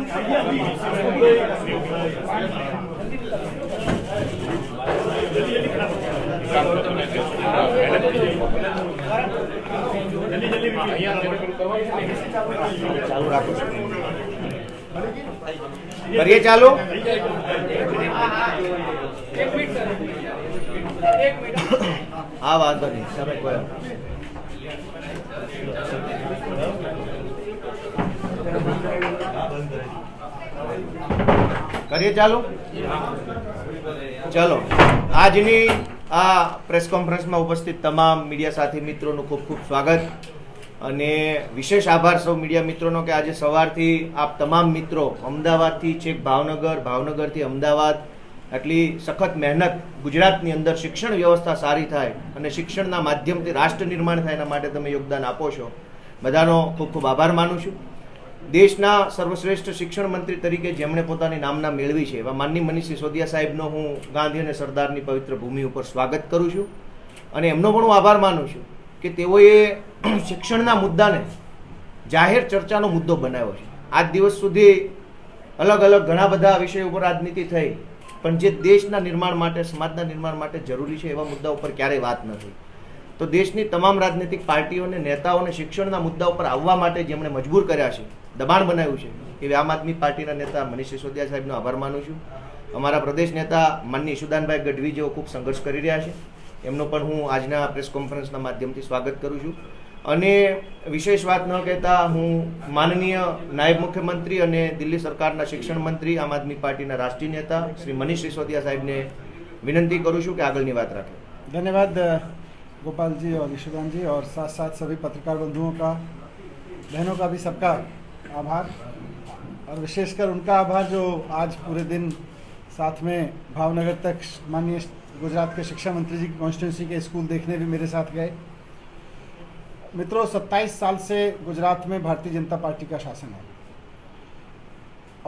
ચાલુ રાખો કરીએ ચાલુ હા વાંધો નહીં તમે કોઈ કરીએ ચાલુ ચલો આજની આ પ્રેસ કોન્ફરન્સમાં ઉપસ્થિત તમામ મીડિયા સાથી મિત્રોનું ખૂબ ખૂબ સ્વાગત અને વિશેષ આભાર સૌ મીડિયા મિત્રોનો કે આજે સવારથી આપ તમામ મિત્રો અમદાવાદથી છેક ભાવનગર, ભાવનગરથી અમદાવાદ આટલી સખત મહેનત ગુજરાતની અંદર શિક્ષણ વ્યવસ્થા સારી થાય અને શિક્ષણના માધ્યમથી રાષ્ટ્ર નિર્માણ થાય એના માટે તમે યોગદાન આપો છો. બધાનો ખૂબ ખૂબ આભાર માનું છું. દેશના સર્વશ્રેષ્ઠ શિક્ષણ મંત્રી તરીકે જેમણે પોતાની નામના મેળવી છે એવા માનની મનીષ સિસોદિયા સાહેબનો હું ગાંધી અને સરદારની પવિત્ર ભૂમિ ઉપર સ્વાગત કરું છું અને એમનો પણ હું આભાર માનું છું કે તેઓએ શિક્ષણના મુદ્દાને જાહેર ચર્ચાનો મુદ્દો બનાવ્યો છે. આજ દિવસ સુધી અલગ અલગ ઘણા બધા વિષયો ઉપર રાજનીતિ થઈ પણ જે દેશના નિર્માણ માટે, સમાજના નિર્માણ માટે જરૂરી છે એવા મુદ્દા ઉપર ક્યારેય વાત નથી. તો દેશની તમામ રાજનીતિક પાર્ટીઓને, નેતાઓને શિક્ષણના મુદ્દા ઉપર આવવા માટે જેમણે મજબૂર કર્યા છે, દબાણ બનાવ્યું છે, એવી આમ આદમી પાર્ટીના નેતા મનીષ સિસોદિયા સાહેબનો આભાર માનું છું. અમારા પ્રદેશ નેતા માનની ઈશુદાનભાઈ ગઢવી જેઓ ખૂબ સંઘર્ષ કરી રહ્યા છે એમનો પણ હું આજના પ્રેસ કોન્ફરન્સના માધ્યમથી સ્વાગત કરું છું. અને વિશેષ વાત ન કહેતા હું માનનીય નાયબ મુખ્યમંત્રી અને દિલ્હી સરકારના શિક્ષણ મંત્રી, આમ આદમી પાર્ટીના રાષ્ટ્રીય નેતા શ્રી મનીષ સિસોદિયા સાહેબને વિનંતી કરું છું કે આગળની વાત રાખે. धन्यवाद गोपाल जी और ईशुदान जी और साथ साथ सभी पत्रकार बंधुओं का, बहनों का भी सबका आभार और विशेषकर उनका आभार जो आज पूरे दिन साथ में भावनगर तक माननीय गुजरात के शिक्षा मंत्री जी की कॉन्स्टिट्यूंसी के स्कूल देखने भी मेरे साथ गए. मित्रों, 27 साल से गुजरात में भारतीय जनता पार्टी का शासन है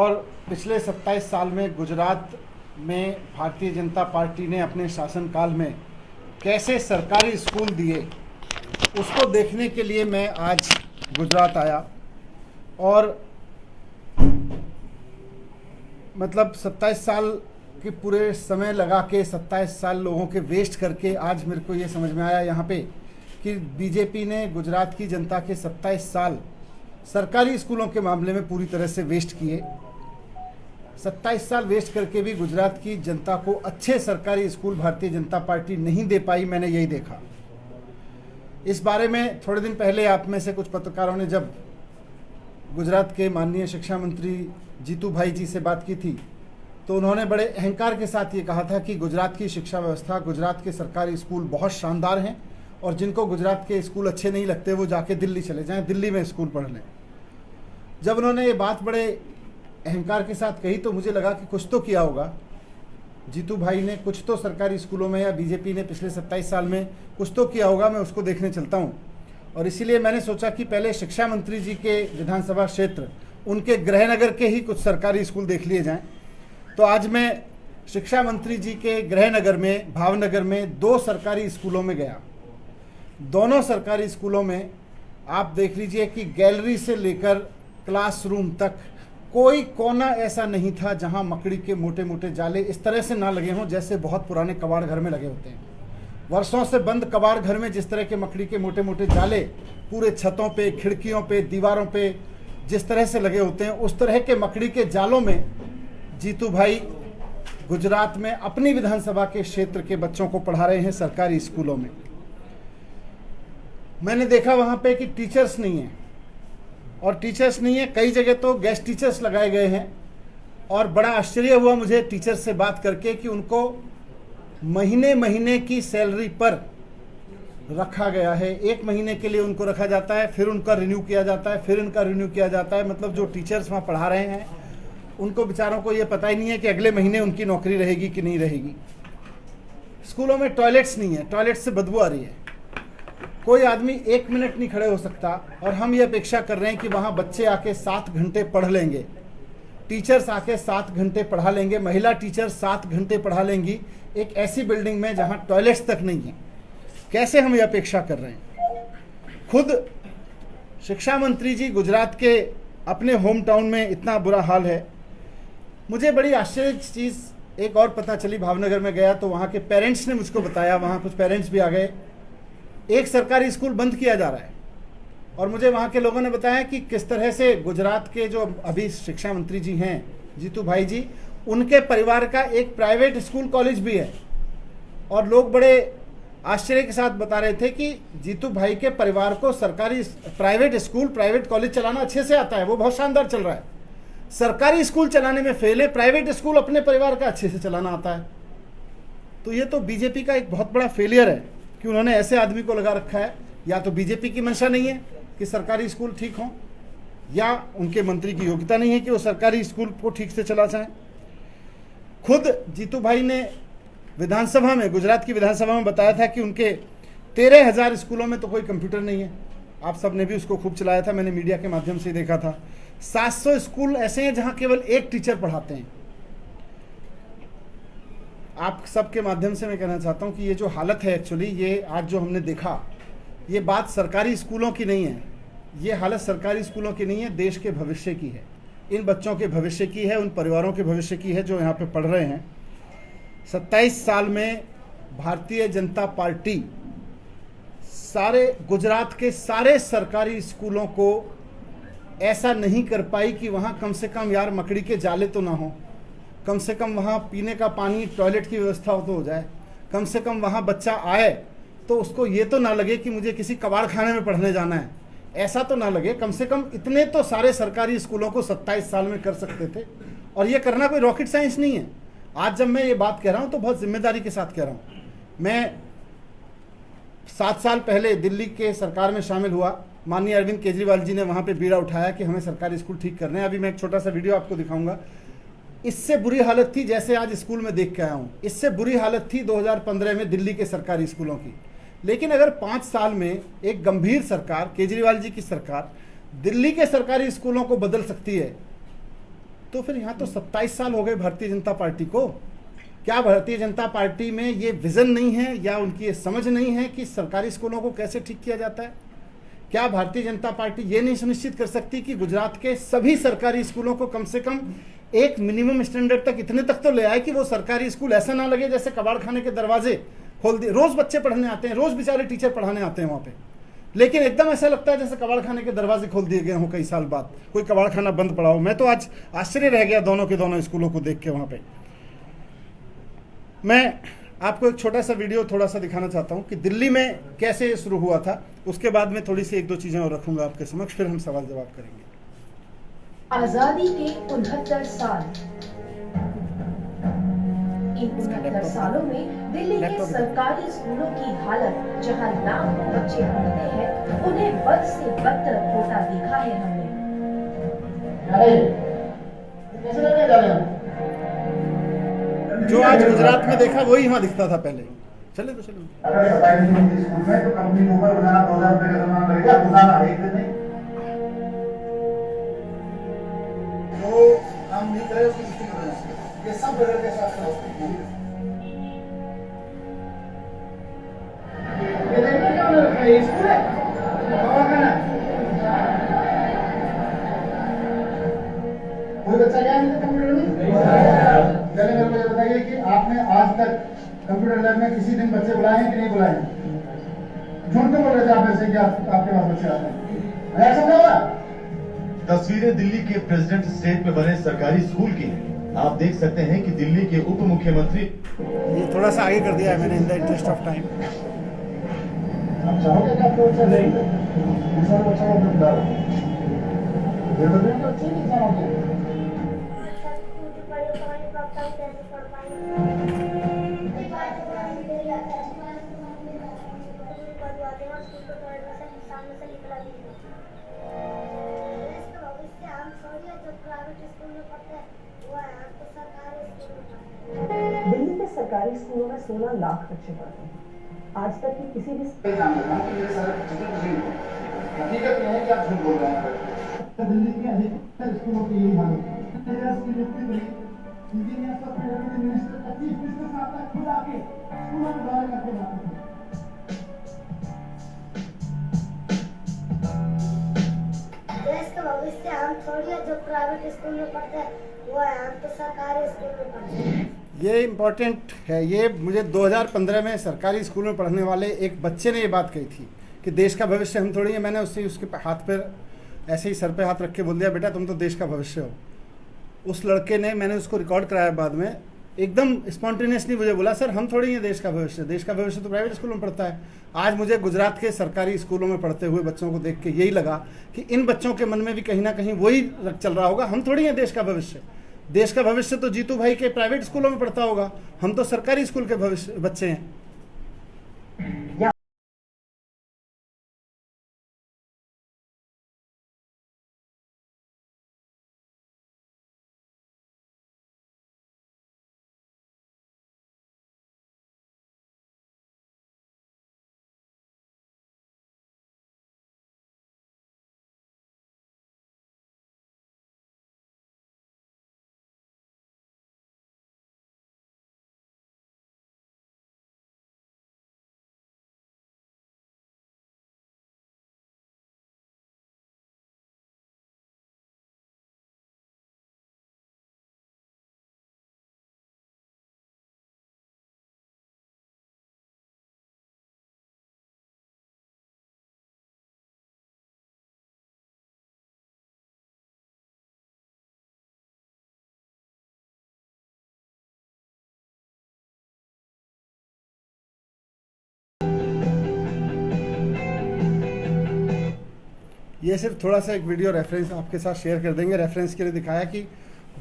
और पिछले 27 साल में गुजरात में भारतीय जनता पार्टी ने अपने शासनकाल में कैसे सरकारी स्कूल दिए उसको देखने के लिए मैं आज गुजरात आया और मतलब 27 साल के पूरे समय लगा के 27 साल लोगों के वेस्ट करके आज मेरे को ये समझ में आया यहाँ पे कि बीजेपी ने गुजरात की जनता के 27 साल सरकारी स्कूलों के मामले में पूरी तरह से वेस्ट किए. 27 साल वेस्ट करके भी गुजरात की जनता को अच्छे सरकारी स्कूल भारतीय जनता पार्टी नहीं दे पाई. मैंने यही देखा. इस बारे में थोड़े दिन पहले आप में से कुछ पत्रकारों ने जब गुजरात के माननीय शिक्षा मंत्री जीतू भाई जी से बात की थी तो उन्होंने बड़े अहंकार के साथ ये कहा था कि गुजरात की शिक्षा व्यवस्था, गुजरात के सरकारी स्कूल बहुत शानदार हैं और जिनको गुजरात के स्कूल अच्छे नहीं लगते वो जाके दिल्ली चले जाएं, दिल्ली में स्कूल पढ़ लें. जब उन्होंने ये बात बड़े अहंकार के साथ कही तो मुझे लगा कि कुछ तो किया होगा. जीतू भाई ने कुछ तो सरकारी स्कूलों में या बीजेपी ने पिछले 27 साल में कुछ तो किया होगा. मैं उसको देखने चलता हूँ और इसीलिए मैंने सोचा कि पहले शिक्षा मंत्री जी के विधानसभा क्षेत्र, उनके गृहनगर के ही कुछ सरकारी स्कूल देख लिए जाएं. तो आज मैं शिक्षा मंत्री जी के गृहनगर में, भावनगर में 2 सरकारी स्कूलों में गया. दोनों सरकारी स्कूलों में आप देख लीजिए कि गैलरी से लेकर क्लासरूम तक कोई कोना ऐसा नहीं था जहां मकड़ी के मोटे मोटे जाले इस तरह से ना लगे हों जैसे बहुत पुराने कबाड़ घर में लगे होते हैं. वर्षों से बंद कबाड़ घर में जिस तरह के मकड़ी के मोटे मोटे जाले पूरे छतों पे, खिड़कियों पे, दीवारों पे जिस तरह से लगे होते हैं, उस तरह के मकड़ी के जालों में जीतू भाई गुजरात में अपनी विधानसभा के क्षेत्र के बच्चों को पढ़ा रहे हैं सरकारी स्कूलों में. मैंने देखा वहाँ पे कि टीचर्स नहीं है और टीचर्स नहीं है, कई जगह तो गेस्ट टीचर्स लगाए गए हैं और बड़ा आश्चर्य हुआ मुझे टीचर्स से बात करके कि उनको महीने महीने की सैलरी पर रखा गया है. 1 महीने के लिए उनको रखा जाता है, फिर उनका रिन्यू किया जाता है, फिर उनका रिन्यू किया जाता है. मतलब जो टीचर्स वहाँ पढ़ा रहे हैं उनको बेचारों को ये पता ही नहीं है कि अगले महीने उनकी नौकरी रहेगी कि नहीं रहेगी. स्कूलों में टॉयलेट्स नहीं है, टॉयलेट से बदबू आ रही है. कोई आदमी 1 मिनट नहीं खड़े हो सकता और हम ये अपेक्षा कर रहे हैं कि वहाँ बच्चे आके 7 घंटे पढ़ लेंगे, टीचर्स आके 7 घंटे पढ़ा लेंगे, महिला टीचर 7 घंटे पढ़ा लेंगी एक ऐसी बिल्डिंग में जहाँ टॉयलेट्स तक नहीं है. कैसे हम ये अपेक्षा कर रहे हैं? खुद शिक्षा मंत्री जी गुजरात के अपने होम टाउन में इतना बुरा हाल है। मुझे बड़ी आश्चर्य चीज़ एक और पता चली, भावनगर में गया तो वहाँ के पेरेंट्स ने मुझको बताया, वहाँ कुछ पेरेंट्स भी आ गए, एक सरकारी स्कूल बंद किया जा रहा है। और मुझे वहाँ के लोगों ने बताया कि किस तरह से गुजरात के जो अभी शिक्षा मंत्री जी हैं, जीतू भाई जी, उनके परिवार का एक प्राइवेट स्कूल कॉलेज भी है। और लोग बड़े आश्चर्य के साथ बता रहे थे कि जीतू भाई के परिवार को सरकारी प्राइवेट स्कूल, प्राइवेट कॉलेज चलाना अच्छे से आता है, वो बहुत शानदार चल रहा है। सरकारी स्कूल चलाने में फेल है, प्राइवेट स्कूल अपने परिवार का अच्छे से चलाना आता है। तो ये तो बीजेपी का एक बहुत बड़ा फेलियर है कि उन्होंने ऐसे आदमी को लगा रखा है। या तो बीजेपी की मंशा नहीं है कि सरकारी स्कूल ठीक हों, या उनके मंत्री की योग्यता नहीं है कि वो सरकारी स्कूल को ठीक से चला जाएं। खुद जीतू भाई ने विधानसभा में, गुजरात की विधानसभा में बताया था कि उनके 13,000 स्कूलों में तो कोई कंप्यूटर नहीं है। आप सब ने भी उसको खूब चलाया था, मैंने मीडिया के माध्यम से देखा था। 700 स्कूल ऐसे हैं जहां केवल एक टीचर पढ़ाते हैं। आप सबके माध्यम से मैं कहना चाहता हूं कि ये जो हालत है, एक्चुअली ये आज जो हमने देखा, ये बात सरकारी स्कूलों की नहीं है, ये हालत सरकारी स्कूलों की नहीं है, देश के भविष्य की है, इन बच्चों के भविष्य की है, उन परिवारों के भविष्य की है जो यहाँ पे पढ़ रहे हैं। 27 साल में भारतीय जनता पार्टी सारे गुजरात के सारे सरकारी स्कूलों को ऐसा नहीं कर पाई कि वहाँ कम से कम यार मकड़ी के जाले तो ना हो, कम से कम वहाँ पीने का पानी, टॉयलेट की व्यवस्था तो हो जाए, कम से कम वहाँ बच्चा आए तो उसको ये तो ना लगे कि मुझे किसी कबाड़ खाने में पढ़ने जाना है, ऐसा तो ना लगे। कम से कम इतने तो सारे सरकारी स्कूलों को 27 साल में कर सकते थे। और ये करना कोई रॉकेट साइंस नहीं है। आज जब मैं ये बात कह रहा हूँ तो बहुत जिम्मेदारी के साथ कह रहा हूँ। मैं 7 साल पहले दिल्ली के सरकार में शामिल हुआ, माननीय अरविंद केजरीवाल जी ने वहाँ पे बीड़ा उठाया कि हमें सरकारी स्कूल ठीक करने हैं। अभी मैं एक छोटा सा वीडियो आपको दिखाऊंगा। इससे बुरी हालत थी जैसे आज स्कूल में देख के आया हूँ, इससे बुरी हालत थी 2015 में दिल्ली के सरकारी स्कूलों की। लेकिन अगर 5 साल में एक गंभीर सरकार, केजरीवाल जी की सरकार, दिल्ली के सरकारी स्कूलों को बदल सकती है, तो फिर यहाँ तो 27 साल हो गए भारतीय जनता पार्टी को। क्या भारतीय जनता पार्टी में ये विजन नहीं है या उनकी ये समझ नहीं है कि सरकारी स्कूलों को कैसे ठीक किया जाता है? क्या भारतीय जनता पार्टी ये नहीं सुनिश्चित कर सकती कि गुजरात के सभी सरकारी स्कूलों को कम से कम एक मिनिमम स्टैंडर्ड तक, इतने तक तो ले आए कि वो सरकारी स्कूल ऐसा ना लगे जैसे कबाड़ खाने के दरवाजे खोल दिए। रोज बच्चे पढ़ने आते हैं, रोज बेचारे टीचर पढ़ाने आते हैं वहाँ पे, लेकिन एकदम ऐसा लगता है जैसे कबाड़ खाने के दरवाजे खोल दिए गए हों कई साल बाद, कोई कबाड़ खाना बंद पड़ा हो। मैं तो आज आश्चर्य रह गया दोनों के दोनों स्कूलों को देख के वहाँ पे। मैं आपको एक छोटा सा वीडियो थोड़ा सा दिखाना चाहता हूँ कि दिल्ली में कैसे ये शुरू हुआ था। उसके बाद में थोड़ी सी 1-2 चीजें और रखूंगा आपके समक्ष, फिर हम सवाल जवाब करेंगे। आजादी के 69 साल। इन 69 सालों में दिल्ली के सरकारी स्कूलों की हालत, जहां लाखों बच्चे पढ़ते हैं, उन्हें बद से बदतर होता देखा है हमने। जो आज गुजरात में देखा वही वहां दिखता था पहले। चले तो चलो। अगर सरकारी स्कूल में तो कंपनी को ऊपर बनाना 2000 रुपए का सामान लगेगा, गुजारा एक दिन नहीं। वो काम नहीं करे उसकी दृष्टि की वजह से ये सब बदल के साथ ये देखो क्या उन्होंने रखा है, ये स्कूल है दवाखाना। कोई बच्चा गया नहीं कंप्यूटर में? चलिए मेरे को ये बताइए कि आपने आज तक कंप्यूटर लैब में किसी दिन बच्चे बुलाए हैं कि नहीं बुलाए हैं? झूठ क्यों बोल रहे थे आप ऐसे कि आपके पास बच्चे आते हैं? ऐसा समझा हुआ? तस्वीरें दिल्ली के प्रेसिडेंट स्टेट में बने सरकारी स्कूल की हैं। आप देख सकते हैं कि दिल्ली के उप मुख्यमंत्री, ये थोड़ा सा आगे कर दिया है मैंने in the interest of time. आप चाहोगे कि आपके बच्चे नहीं दूसरे बच्चों को डालो तो ठीक है होंगे। दिल्ली के सरकारी स्कूलों में 16 लाख बच्चे पढ़ते हैं। आज तक की किसी भी हकीकत यह है कि आप झूठ बोल रहे हैं। दिल्ली के अधिकतर स्कूलों की यही हालत है। इंजीनियर सब मिनिस्टर का चीफ मिनिस्टर साहब तक खुद आके स्कूलों में दौरे करके जाते थे। देश का भविष्य हम छोड़ जो प्राइवेट स्कूल में पढ़ते हैं वो है, हम तो सरकारी स्कूल में पढ़ते हैं। ये इम्पोर्टेंट है। ये मुझे 2015 में सरकारी स्कूल में पढ़ने वाले एक बच्चे ने ये बात कही थी कि देश का भविष्य हम थोड़ी है। मैंने उसके हाथ पर ऐसे ही सर पे हाथ रख के बोल दिया, बेटा तुम तो देश का भविष्य हो। उस लड़के ने, मैंने उसको रिकॉर्ड कराया बाद में, एकदम स्पॉन्टेनियसली मुझे बोला, सर हम थोड़ी हैं देश का भविष्य, देश का भविष्य तो प्राइवेट स्कूलों में पढ़ता है। आज मुझे गुजरात के सरकारी स्कूलों में पढ़ते हुए बच्चों को देख के यही लगा कि इन बच्चों के मन में भी कहीं ना कहीं वही चल रहा होगा, हम थोड़ी हैं देश का भविष्य। देश का भविष्य तो जीतू भाई के प्राइवेट स्कूलों में पढ़ता होगा, हम तो सरकारी स्कूल के भविष्य बच्चे हैं। ये सिर्फ थोड़ा सा एक वीडियो रेफरेंस आपके साथ शेयर कर देंगे। रेफरेंस के लिए दिखाया कि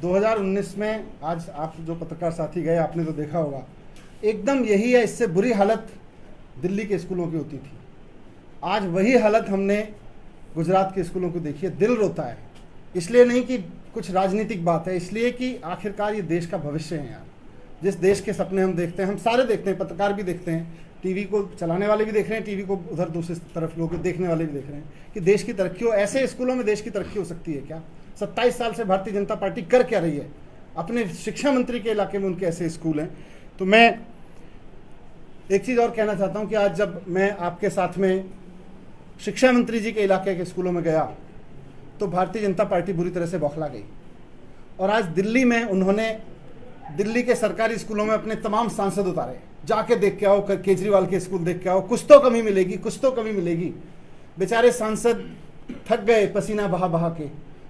2019 में, आज आप जो पत्रकार साथी गए आपने तो देखा होगा, एकदम यही है, इससे बुरी हालत दिल्ली के स्कूलों की होती थी। आज वही हालत हमने गुजरात के स्कूलों को देखी है। दिल रोता है, इसलिए नहीं कि कुछ राजनीतिक बात है, इसलिए कि आखिरकार ये देश का भविष्य है यार। जिस देश के सपने हम देखते हैं, हम सारे देखते हैं, पत्रकार भी देखते हैं, टीवी को चलाने वाले भी देख रहे हैं, टीवी को उधर दूसरी तरफ लोग देखने वाले भी देख रहे हैं कि देश की तरक्की हो। ऐसे स्कूलों में देश की तरक्की हो सकती है क्या? 27 साल से भारतीय जनता पार्टी कर क्या रही है? अपने शिक्षा मंत्री के इलाके में उनके ऐसे स्कूल हैं। तो मैं एक चीज़ और कहना चाहता हूँ कि आज जब मैं आपके साथ में शिक्षा मंत्री जी के इलाके के स्कूलों में गया तो भारतीय जनता पार्टी बुरी तरह से बौखला गई। और आज दिल्ली में उन्होंने दिल्ली के सरकारी स्कूलों में अपने तमाम सांसद उतारे, जाके देख के आओ, केजरीवाल के स्कूल देख के आओ, कुछ तो कमी मिलेगी, कुछ तो कमी मिलेगी। बेचारे सांसद थक गए पसीना बहा बहा के।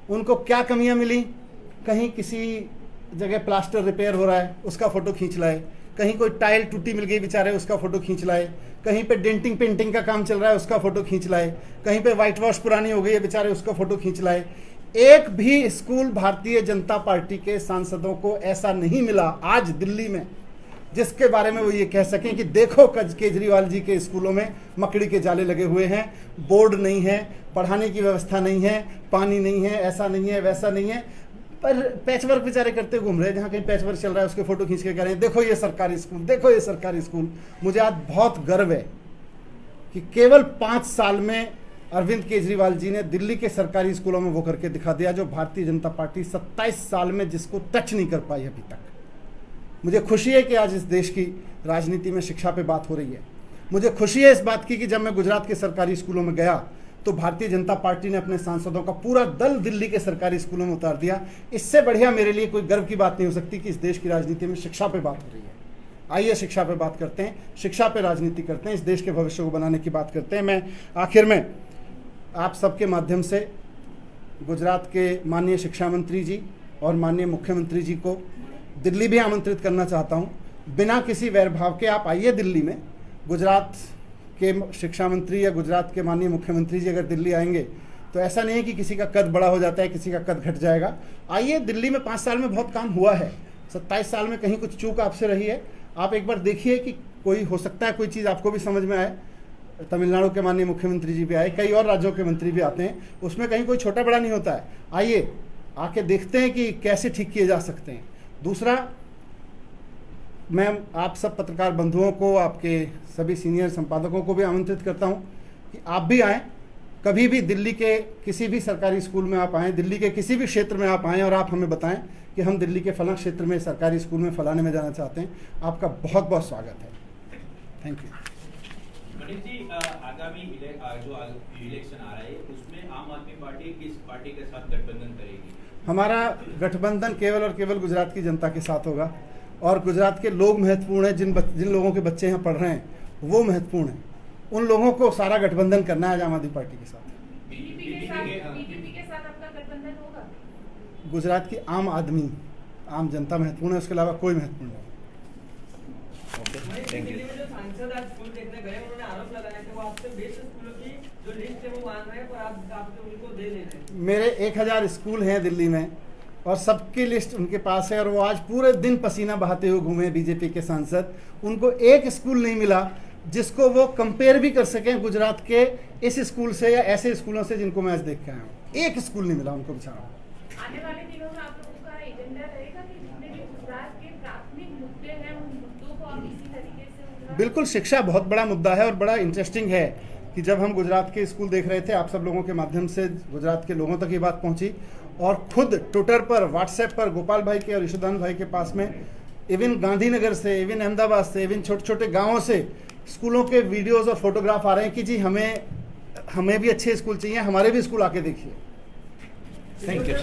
उनको क्या कमियां मिली? कहीं किसी जगह प्लास्टर रिपेयर हो रहा है, उसका फोटो खींच लाए। कहीं कोई टाइल टूटी मिल गई बेचारे, उसका फोटो खींच लाए। कहीं पे डेंटिंग पेंटिंग का काम चल रहा है, उसका फोटो खींच लाए। कहीं पे व्हाइट वॉश पुरानी हो गई है बेचारे, उसका फोटो खींच लाए। एक भी स्कूल भारतीय जनता पार्टी के सांसदों को ऐसा नहीं मिला आज दिल्ली में जिसके बारे में वो ये कह सकें कि देखो केजरीवाल जी के स्कूलों में मकड़ी के जाले लगे हुए हैं, बोर्ड नहीं है, पढ़ाने की व्यवस्था नहीं है, पानी नहीं है, ऐसा नहीं है, वैसा नहीं है, पर पैचवर्क बेचारे करते घूम रहे हैं। जहाँ कहीं पैचवर्क चल रहा है उसके फोटो खींच के कह रहे हैं देखो ये सरकारी स्कूल, देखो ये सरकारी स्कूल। मुझे आज बहुत गर्व है कि केवल 5 साल में अरविंद केजरीवाल जी ने दिल्ली के सरकारी स्कूलों में वो करके दिखा दिया जो भारतीय जनता पार्टी 27 साल में जिसको टच नहीं कर पाई अभी तक। मुझे खुशी है कि आज इस देश की राजनीति में शिक्षा पे बात हो रही है। मुझे खुशी है इस बात की कि जब मैं गुजरात के सरकारी स्कूलों में गया तो भारतीय जनता पार्टी ने अपने सांसदों का पूरा दल दिल्ली के सरकारी स्कूलों में उतार दिया। इससे बढ़िया मेरे लिए कोई गर्व की बात नहीं हो सकती कि इस देश की राजनीति में शिक्षा पे बात हो रही है। आइए शिक्षा पे बात करते हैं, शिक्षा पे राजनीति करते हैं, इस देश के भविष्य को बनाने की बात करते हैं। मैं आखिर में आप सबके माध्यम से गुजरात के माननीय शिक्षा मंत्री जी और माननीय मुख्यमंत्री जी को दिल्ली भी आमंत्रित करना चाहता हूं। बिना किसी वैरभाव के आप आइए दिल्ली में। गुजरात के शिक्षा मंत्री या गुजरात के माननीय मुख्यमंत्री जी अगर दिल्ली आएंगे तो ऐसा नहीं है कि किसी का कद बड़ा हो जाता है, किसी का कद घट जाएगा। आइए, दिल्ली में 5 साल में बहुत काम हुआ है। 27 साल में कहीं कुछ चूक आपसे रही है, आप एक बार देखिए कि कोई हो सकता है कोई चीज़ आपको भी समझ में आए। तमिलनाडु के माननीय मुख्यमंत्री जी भी आए, कई और राज्यों के मंत्री भी आते हैं, उसमें कहीं कोई छोटा बड़ा नहीं होता है। आइए आके देखते हैं कि कैसे ठीक किए जा सकते हैं। दूसरा, मैं आप सब पत्रकार बंधुओं को, आपके सभी सीनियर संपादकों को भी आमंत्रित करता हूं कि आप भी आएँ। कभी भी दिल्ली के किसी भी सरकारी स्कूल में आप आएँ, दिल्ली के किसी भी क्षेत्र में आप आएँ और आप हमें बताएं कि हम दिल्ली के फलां क्षेत्र में सरकारी स्कूल में फलाने में जाना चाहते हैं। आपका बहुत बहुत स्वागत है। Thank you. मनीष जी, आगामी जो इलेक्शन आ रहा है उसमें आम आदमी पार्टी किस पार्टी के साथ गठबंधन करेगी? हमारा गठबंधन केवल और केवल गुजरात की जनता के साथ होगा और गुजरात के लोग महत्वपूर्ण हैं। जिन लोगों के बच्चे यहाँ पढ़ रहे हैं वो महत्वपूर्ण हैं। उन लोगों को सारा गठबंधन करना है आज आम आदमी पार्टी के साथ। बीजेपी के साथ आपका गठबंधन होगा? गुजरात की आम आदमी, आम जनता महत्वपूर्ण है, उसके अलावा कोई महत्वपूर्ण नहीं। Thank you. दिल्ली में जो सांसद आज स्कूल देखने गए उन्होंने आरोप लगाया कि वो आपसे बेस्ट स्कूलों की जो लिस्ट है वो मांग रहे हैं और आप उनको दे रहे हैं। मेरे 1000 स्कूल हैं दिल्ली में और सबकी लिस्ट उनके पास है और वो आज पूरे दिन पसीना बहाते हुए घूमे बीजेपी के सांसद। उनको एक स्कूल नहीं मिला जिसको वो कंपेयर भी कर सकें गुजरात के इस स्कूल से या ऐसे स्कूलों से जिनको मैं आज देख के आया हूँ। एक स्कूल नहीं मिला उनको बेचारा। आने वाले दिनों में आप लोगों का एजेंडा रहेगा कि जितने भी गुजरात के प्राथमिक मुद्दे हैं उन मुद्दों को आप इसी तरीके से बिल्कुल, शिक्षा बहुत बड़ा मुद्दा है और बड़ा इंटरेस्टिंग है कि जब हम गुजरात के स्कूल देख रहे थे, आप सब लोगों के माध्यम से गुजरात के लोगों तक ये बात पहुंची और खुद ट्विटर पर, व्हाट्सएप पर गोपाल भाई के और यशोदान भाई के पास में इवन गांधीनगर से, इवन अहमदाबाद से, इवन छोटे छोटे गाँवों से स्कूलों के वीडियोस और फोटोग्राफ आ रहे हैं कि जी हमें भी अच्छे स्कूल चाहिए, हमारे भी स्कूल आके देखिए। Thank you.